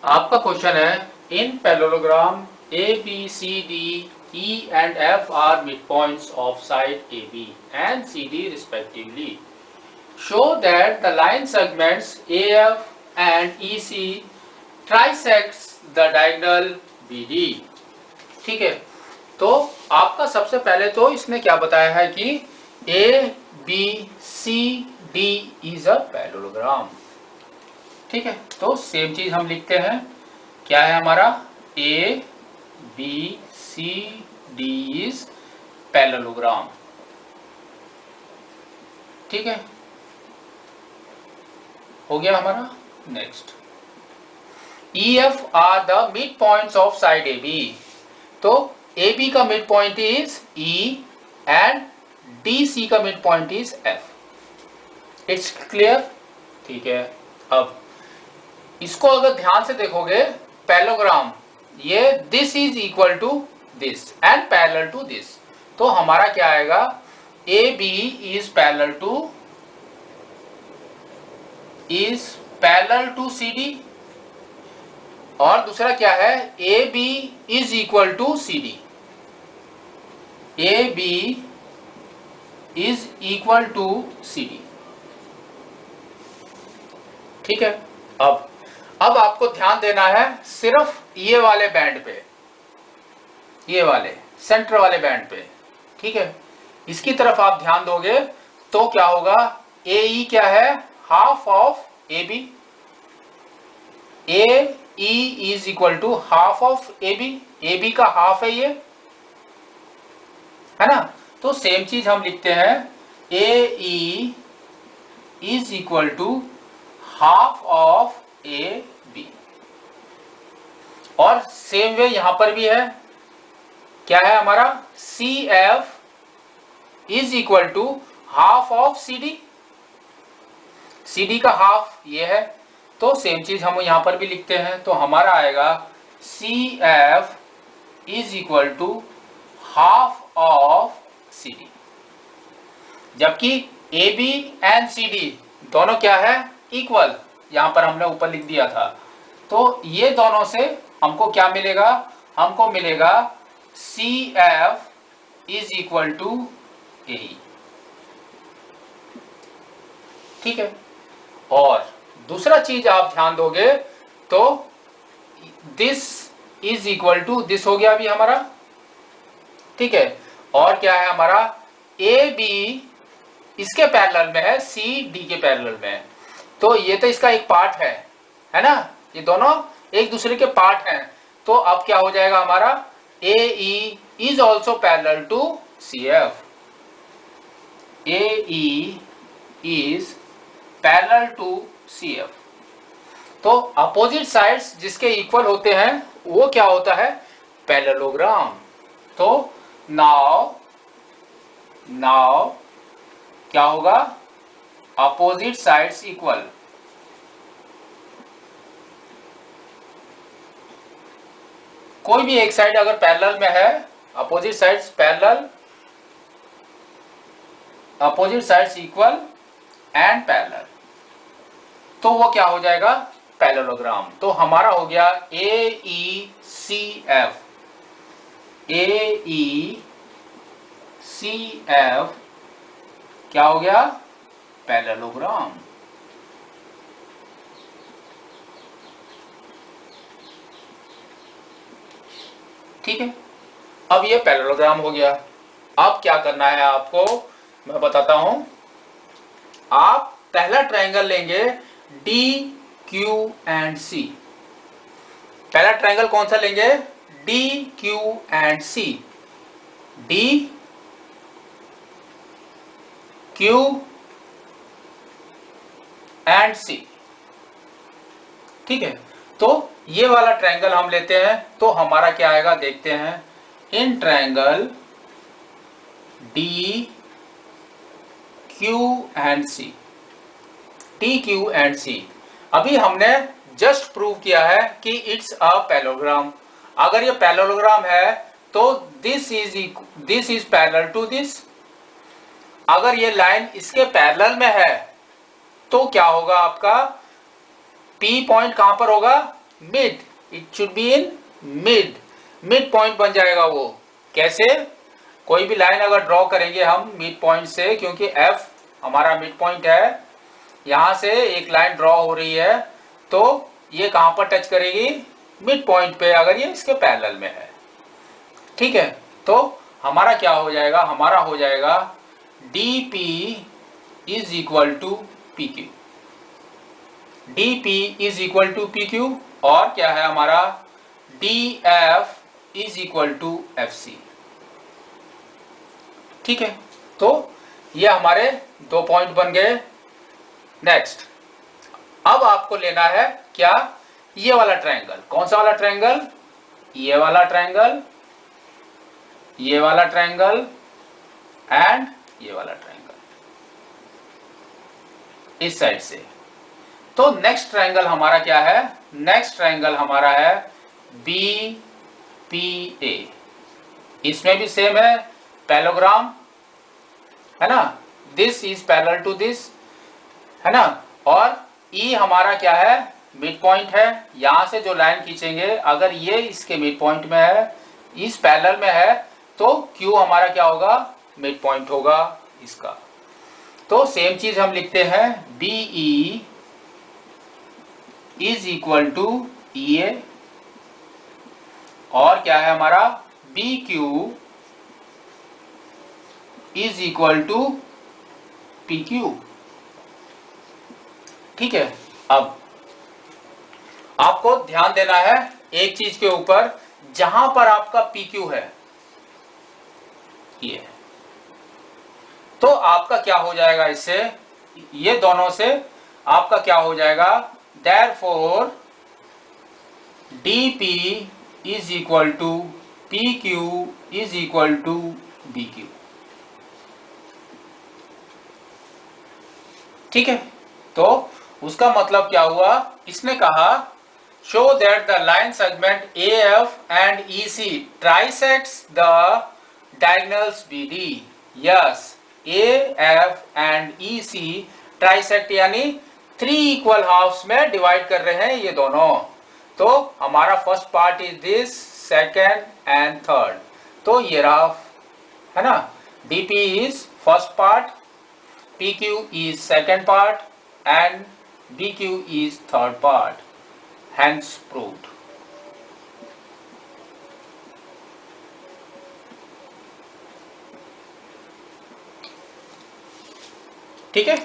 आपका क्वेश्चन है in parallelogram A B C D E and F are mid points of side A B and C D respectively show that the line segments A F and E C trisects the diagonal B D. ठीक है, तो आपका सबसे पहले तो इसने क्या बताया है कि A B C D is a parallelogram. ठीक है, तो सेम चीज हम लिखते हैं, क्या है हमारा A B C D is parallelogram. ठीक है, हो गया हमारा। Next, E F are the mid points of side A B. तो ए बी का mid point is E and D C का mid point is F. It's clear. ठीक है, अब इसको अगर ध्यान से देखोगे पैरेललोग्राम, ये this is equal to this and parallel to this, तो हमारा क्या आएगा A B is parallel to C D, और दूसरा क्या है A B is equal to C D, A B is equal to C D. ठीक है, अब आपको ध्यान देना है सिर्फ ये वाले बैंड पे, ये वाले सेंटर वाले बैंड पे। ठीक है, इसकी तरफ आप ध्यान दोगे तो क्या होगा, ए ई क्या है, half of A B, A E is equal to half of A B का हाफ है ये, है ना। तो सेम चीज हम लिखते हैं, A E is equal to half of A B, और सेम वे यहां पर भी है, क्या है हमारा C F is equal to half of C D, C D का हाफ ये है, तो सेम चीज हम यहां पर भी लिखते हैं, तो हमारा आएगा C F is equal to half of C D, जबकि A B and C D दोनों क्या है, इक्वल, यहां पर हमने ऊपर लिख दिया था। तो ये दोनों से हमको क्या मिलेगा, हमको मिलेगा C F is equal to A. ठीक है, और दूसरा चीज आप ध्यान दोगे तो this is equal to this हो गया अभी हमारा। ठीक है, और क्या है हमारा ए बी इसके पैरेलल में है, सी डी के पैरेलल में है, तो ये तो इसका एक पार्ट है ना, ये दोनों एक दूसरे के पार्ट हैं। तो अब क्या हो जाएगा हमारा, A E is also parallel to C F, A E is parallel to C F. तो अपोजिट साइड्स जिसके इक्वल होते हैं वो क्या होता है, पैरेललोग्राम। तो नाउ क्या होगा, अपोजिट साइड्स इक्वल, कोई भी एक साइड अगर पैरेलल में है, opposite sides parallel, opposite sides equal and parallel, तो वो क्या हो जाएगा, पैरेललोग्राम। तो हमारा हो गया ए ई सी F, A E C F क्या हो गया, पैरेललोग्राम। ठीक है, अब ये पैरेललोग्राम हो गया। अब क्या करना है आपको, मैं बताता हूं। आप पहला ट्रायंगल लेंगे डी क्यू एंड सी। पहला ट्रायंगल कौन सा लेंगे, D Q and C, D Q and C. ठीक है, तो ये वाला ट्रायंगल हम लेते हैं, तो हमारा क्या आएगा देखते हैं, in triangle D Q and C, D Q and C. अभी हमने जस्ट प्रूव किया है कि इट्स अ पैरेललोग्राम। अगर ये पैरेललोग्राम है तो this is parallel to this. अगर ये लाइन इसके पैरेलल में है तो क्या होगा आपका, P पॉइंट कहां पर होगा, mid, it should be in mid, mid point बन जाएगा वो। कैसे? कोई भी लाइन अगर ड्रॉ करेंगे हम मिड पॉइंट से, क्योंकि एफ हमारा मिड पॉइंट है, यहां से एक लाइन ड्रॉ हो रही है, तो ये कहां पर टच करेगी? मिड पॉइंट पे, अगर ये इसके पैरेलल में है। ठीक है, तो हमारा क्या हो जाएगा? हमारा हो जाएगा dp is equal to P Q, dp is equal to P Q, और क्या है हमारा? df is equal to F C. ठीक है, तो ये हमारे 2 पॉइंट बन गए। नेक्स्ट, अब आपको लेना है क्या? ये वाला ट्रायंगल। कौन सा वाला ट्रायंगल? ये वाला ट्रायंगल, ये वाला ट्रायंगल एंड ये वाला ट्रायंगल, इस साइड से। तो नेक्स्ट ट्रायंगल हमारा क्या है? नेक्स्ट ट्रायंगल हमारा है बी पी ए। इसमें भी सेम है, पैरेललोग्राम है ना, this is parallel to this, है ना। और ई हमारा क्या है? मिड पॉइंट है। यहां से जो लाइन खींचेंगे, अगर ये इसके मिड पॉइंट में है, इस पैरेलल में है, तो क्यू हमारा क्या होगा? मिड पॉइंट होगा इसका। तो सेम चीज हम लिखते हैं, D E is equal to E A, और क्या है हमारा? B Q is equal to P Q. ठीक है, अब आपको ध्यान देना है एक चीज के ऊपर, जहां पर आपका पी क्यू है, ये, तो आपका क्या हो जाएगा? इससे, ये दोनों से आपका क्या हो जाएगा? Therefore dp is equal to pq is equal to bq। ठीक है, तो उसका मतलब क्या हुआ? इसने कहा show that the line segment AF and EC trisects the diagonals BD। Yes, AF and EC trisect, यानी 3 इक्वल हाफ्स में डिवाइड कर रहे हैं ये दोनों। तो हमारा first part is this, second and third. तो ये रहा, है ना, DP is first part, PQ is second part and BQ is third part, hence proved। ठीक है।